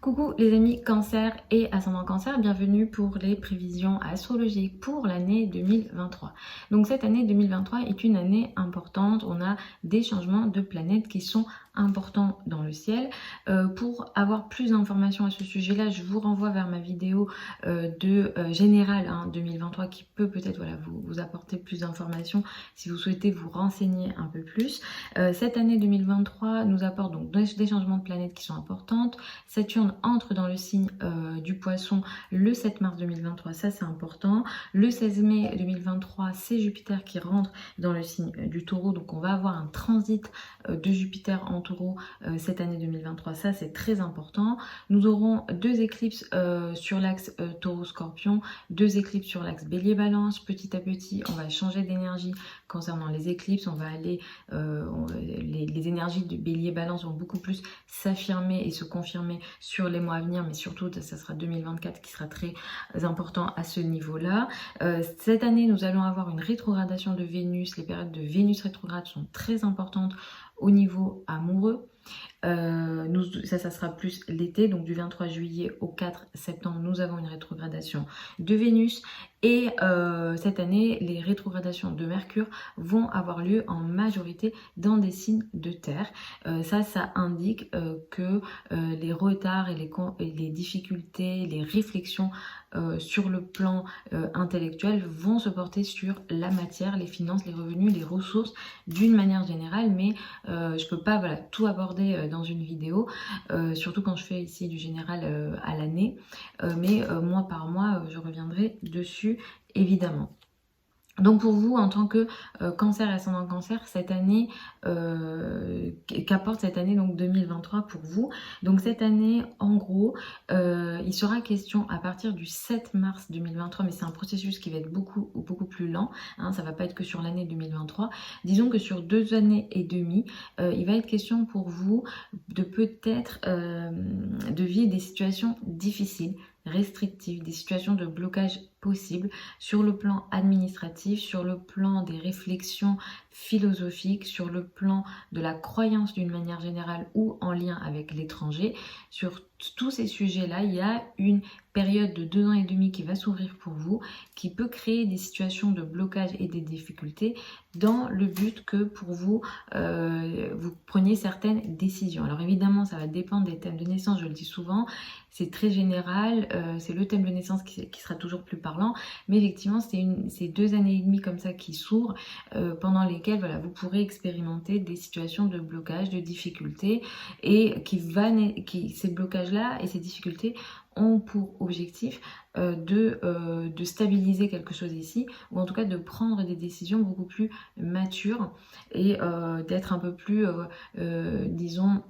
Coucou les amis Cancer et ascendant Cancer, bienvenue pour les prévisions astrologiques pour l'année 2023. Donc cette année 2023 est une année importante, on a des changements de planètes qui sont importants dans le ciel. Pour avoir plus d'informations à ce sujet-là, je vous renvoie vers ma vidéo de générale 2023 qui peut peut-être vous apporter plus d'informations si vous souhaitez vous renseigner un peu plus. Cette année 2023 nous apporte donc des changements de planètes qui sont importantes. Saturne entre dans le signe du Poisson le 7 mars 2023, ça c'est important. Le 16 mai 2023, c'est Jupiter qui rentre dans le signe du Taureau, donc on va avoir un transit de Jupiter en Taureau cette année 2023, ça c'est très important. Nous aurons deux éclipses sur l'axe Taureau-Scorpion, deux éclipses sur l'axe Bélier-Balance. Petit à petit, on va changer d'énergie concernant les éclipses, on va aller, les énergies du Bélier-Balance vont beaucoup plus s'affirmer et se confirmer sur les mois à venir, mais surtout ça sera 2024 qui sera très important à ce niveau-là. Cette année, nous allons avoir une rétrogradation de Vénus. Les périodes de Vénus rétrograde sont très importantes au niveau amoureux. Ça sera plus l'été, donc du 23 juillet au 4 septembre, nous avons une rétrogradation de Vénus. Et cette année, les rétrogradations de Mercure vont avoir lieu en majorité dans des signes de terre. Ça indique que les retards et les difficultés, les réflexions sur le plan intellectuel vont se porter sur la matière, les finances, les revenus, les ressources d'une manière générale, mais je peux pas tout aborder dans une vidéo, surtout quand je fais ici du général à l'année, mais mois par mois je reviendrai dessus évidemment. Donc pour vous, en tant que Cancer et ascendant Cancer, cette année, qu'apporte cette année donc 2023 pour vous? Donc cette année, en gros, il sera question à partir du 7 mars 2023, mais c'est un processus qui va être beaucoup plus lent, ça va pas être que sur l'année 2023. Disons que sur 2 années et demie, il va être question pour vous de peut-être de vivre des situations difficiles, restrictives, des situations de blocage possibles sur le plan administratif, sur le plan des réflexions philosophiques, sur le plan de la croyance d'une manière générale ou en lien avec l'étranger. Sur tous ces sujets-là, il y a une période de 2 ans et demi qui va s'ouvrir pour vous, qui peut créer des situations de blocage et des difficultés dans le but que pour vous, vous preniez certaines décisions. Alors évidemment, ça va dépendre des thèmes de naissance, je le dis souvent, c'est très général, c'est le thème de naissance qui sera toujours plus parlant, mais effectivement, c'est 2 années et demie comme ça qui s'ouvrent, pendant lesquelles vous pourrez expérimenter des situations de blocage, de difficultés, et ces blocages-là et ces difficultés ont pour objectif de stabiliser quelque chose ici, ou en tout cas de prendre des décisions beaucoup plus matures et d'être un peu plus, disons,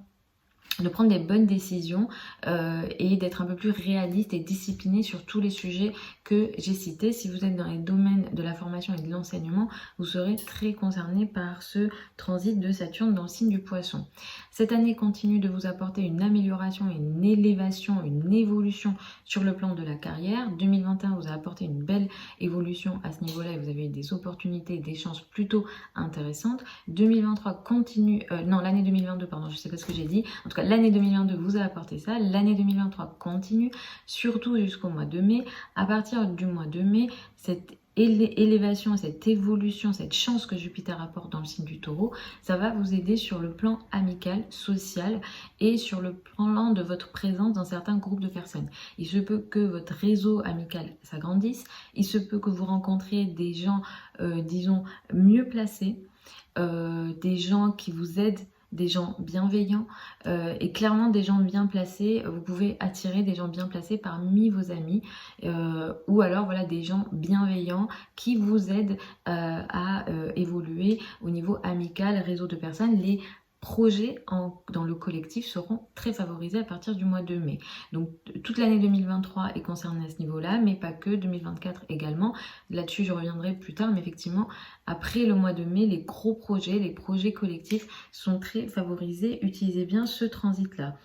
de prendre des bonnes décisions et d'être un peu plus réaliste et discipliné sur tous les sujets que j'ai cités. Si vous êtes dans les domaines de la formation et de l'enseignement, vous serez très concerné par ce transit de Saturne dans le signe du Poisson. Cette année continue de vous apporter une amélioration, une élévation, une évolution sur le plan de la carrière. 2021 vous a apporté une belle évolution à ce niveau-là et vous avez eu des opportunités et des chances plutôt intéressantes. 2023 continue, l'année 2022, pardon, je sais pas ce que j'ai dit. En tout cas, l'année 2022 vous a apporté ça. L'année 2023 continue, surtout jusqu'au mois de mai. À partir du mois de mai, cette élévation, cette évolution, cette chance que Jupiter apporte dans le signe du Taureau, ça va vous aider sur le plan amical, social et sur le plan de votre présence dans certains groupes de personnes. Il se peut que votre réseau amical s'agrandisse, il se peut que vous rencontriez des gens, disons, mieux placés, des gens qui vous aident, des gens bienveillants et clairement des gens bien placés. Vous pouvez attirer des gens bien placés parmi vos amis ou alors des gens bienveillants qui vous aident à évoluer au niveau amical, réseau de personnes. Les projets dans le collectif seront très favorisés à partir du mois de mai. Donc toute l'année 2023 est concernée à ce niveau-là, mais pas que, 2024 également. Là-dessus, je reviendrai plus tard, mais effectivement, après le mois de mai, les gros projets, les projets collectifs sont très favorisés. Utilisez bien ce transit-là.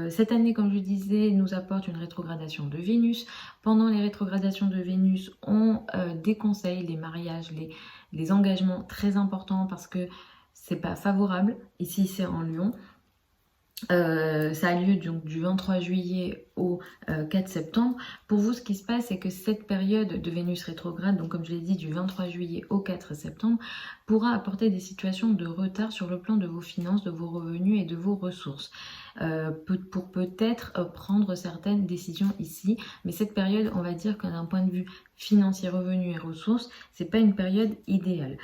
Cette année, comme je disais, nous apporte une rétrogradation de Vénus. Pendant les rétrogradations de Vénus, on déconseille les mariages, les engagements très importants parce que c'est pas favorable. Ici, c'est en Lion. Ça a lieu donc du 23 juillet au 4 septembre. Pour vous, ce qui se passe, c'est que cette période de Vénus rétrograde, donc comme je l'ai dit, du 23 juillet au 4 septembre, pourra apporter des situations de retard sur le plan de vos finances, de vos revenus et de vos ressources. Pour peut-être prendre certaines décisions ici, mais cette période, on va dire que d'un point de vue financier, revenus et ressources, c'est pas une période idéale.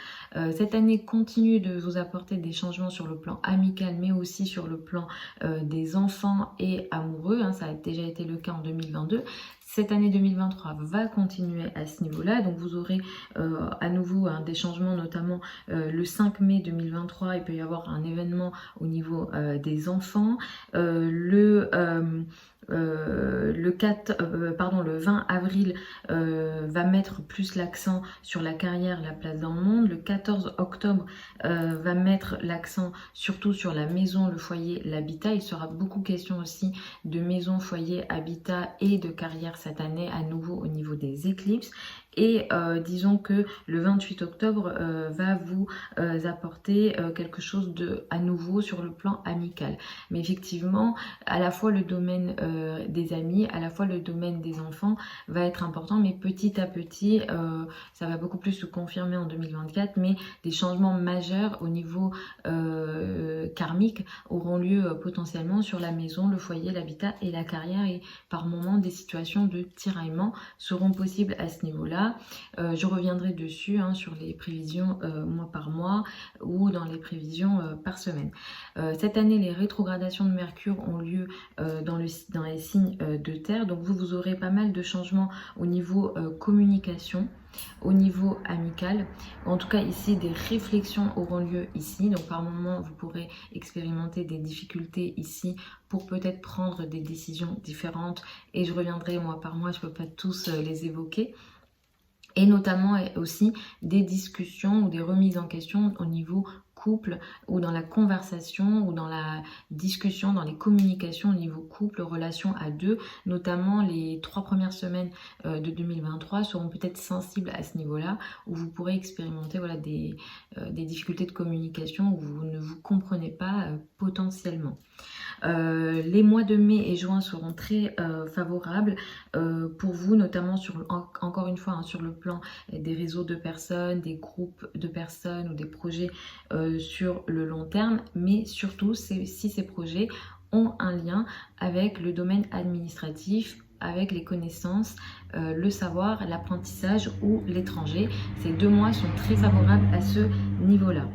Cette année continue de vous apporter des changements sur le plan amical, mais aussi sur le plan des enfants et amoureux, hein, ça a déjà été le cas en 2022. Cette année 2023 va continuer à ce niveau-là, donc vous aurez à nouveau des changements, notamment le 5 mai 2023, il peut y avoir un événement au niveau des enfants. Le 20 avril va mettre plus l'accent sur la carrière, la place dans le monde. Le 14 octobre va mettre l'accent surtout sur la maison, le foyer, l'habitat. Il sera beaucoup question aussi de maison, foyer, habitat et de carrière cette année, à nouveau au niveau des éclipses. Et disons que le 28 octobre va vous apporter quelque chose de à nouveau sur le plan amical. Mais effectivement, à la fois le domaine des amis, à la fois le domaine des enfants va être important, mais petit à petit, ça va beaucoup plus se confirmer en 2024, mais des changements majeurs au niveau karmique auront lieu potentiellement sur la maison, le foyer, l'habitat et la carrière, et par moments des situations de tiraillement seront possibles à ce niveau-là. Je reviendrai dessus sur les prévisions mois par mois ou dans les prévisions par semaine. Cette année, les rétrogradations de Mercure ont lieu dans les signes de terre, donc vous aurez pas mal de changements au niveau communication, au niveau amical. En tout cas ici, des réflexions auront lieu ici, donc par moment vous pourrez expérimenter des difficultés ici pour peut-être prendre des décisions différentes, et je reviendrai mois par mois, je ne peux pas tous les évoquer. Et notamment aussi des discussions ou des remises en question au niveau couple, ou dans la conversation, ou dans la discussion, dans les communications au niveau couple, relation à deux. Notamment les 3 premières semaines de 2023 seront peut-être sensibles à ce niveau-là, où vous pourrez expérimenter des difficultés de communication, où vous ne vous comprenez pas potentiellement. Les mois de mai et juin seront très favorables pour vous, notamment encore une fois sur le plan des réseaux de personnes, des groupes de personnes ou des projets sur le long terme, mais surtout si ces projets ont un lien avec le domaine administratif, avec les connaissances, le savoir, l'apprentissage ou l'étranger. Ces 2 mois sont très favorables à ce niveau-là.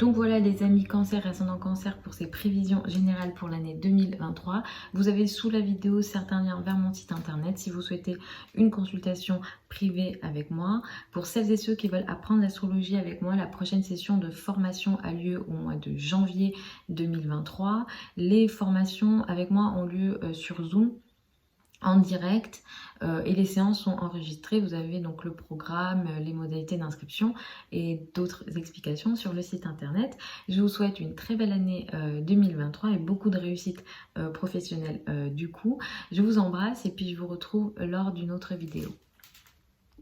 Donc voilà les amis cancer et ascendant cancer pour ces prévisions générales pour l'année 2023. Vous avez sous la vidéo certains liens vers mon site internet si vous souhaitez une consultation privée avec moi. Pour celles et ceux qui veulent apprendre l'astrologie avec moi, la prochaine session de formation a lieu au mois de janvier 2023. Les formations avec moi ont lieu sur Zoom en direct et les séances sont enregistrées. Vous avez donc le programme, les modalités d'inscription et d'autres explications sur le site internet. Je vous souhaite une très belle année 2023 et beaucoup de réussite professionnelle du coup. Je vous embrasse et puis je vous retrouve lors d'une autre vidéo.